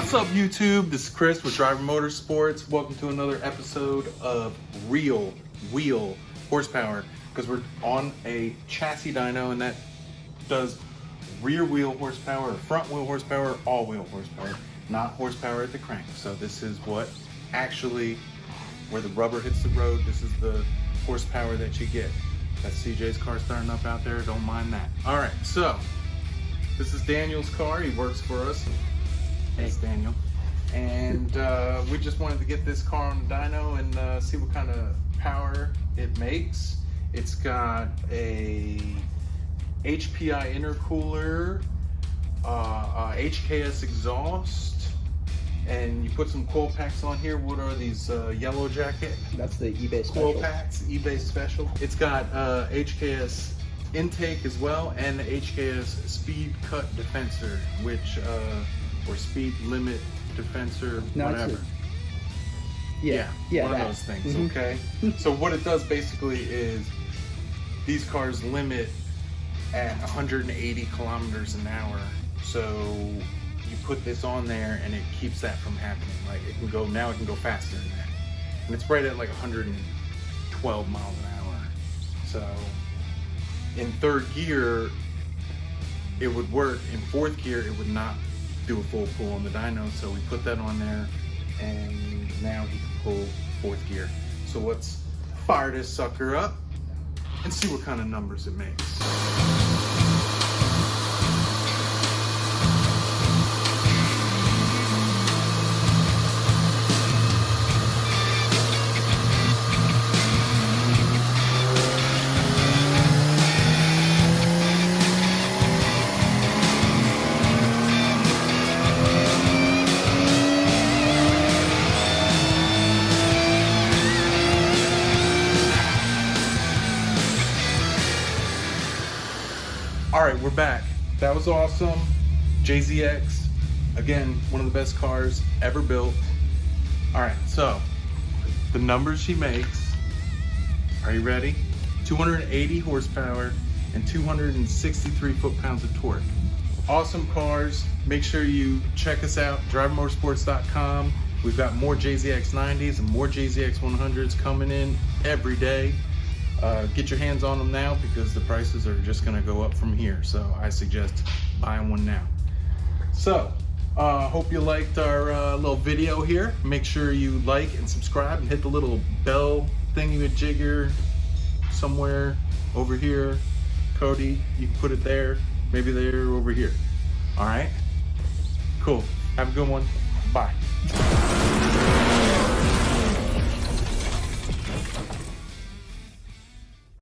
What's up, YouTube? This is Chris with Driver Motorsports. Welcome to another episode of Real Wheel Horsepower, because we're on a chassis dyno, and that does rear wheel horsepower, front wheel horsepower, all wheel horsepower, not horsepower at the crank. So this is what actually, where the rubber hits the road, this is the horsepower that you get. That's CJ's car starting up out there, don't mind that. All right, so this is Daniel's car. He works for us. Hey, Daniel. And we just wanted to get this car on the dyno and see what kind of power it makes. It's got a HPI intercooler, HKS exhaust, and you put some coil packs on here. What are these, Yellow Jacket? That's the eBay special. Coil packs, eBay special. It's got HKS intake as well, and the HKS speed cut diffuser, which or speed limit diffuser, whatever. Yeah, one of those things. Okay. So what it does basically is these cars limit at 180 kilometers an hour. So you put this on there and it keeps that from happening. Like it can go faster than that. And it's right at like 112 miles an hour. So in third gear, it would work. In fourth gear, it would not do a full pull on the dyno. So we put that on there, and now he can pull fourth gear. So let's fire this sucker up and see what kind of numbers it makes. All right, we're back. That was awesome. JZX, again, one of the best cars ever built. All right, so the numbers she makes, are you ready? 280 horsepower and 263 foot-pounds of torque. Awesome cars. Make sure you check us out, drivermotorsports.com. We've got more JZX90s and more JZX100s coming in every day. Get your hands on them now, because the prices are just going to go up from here. So I suggest buying one now. So hope you liked our little video here. Make sure you like and subscribe and hit the little bell thingy-majigger somewhere over here. Cody, you can put it there, maybe there, over here. All right, cool. Have a good one. Bye.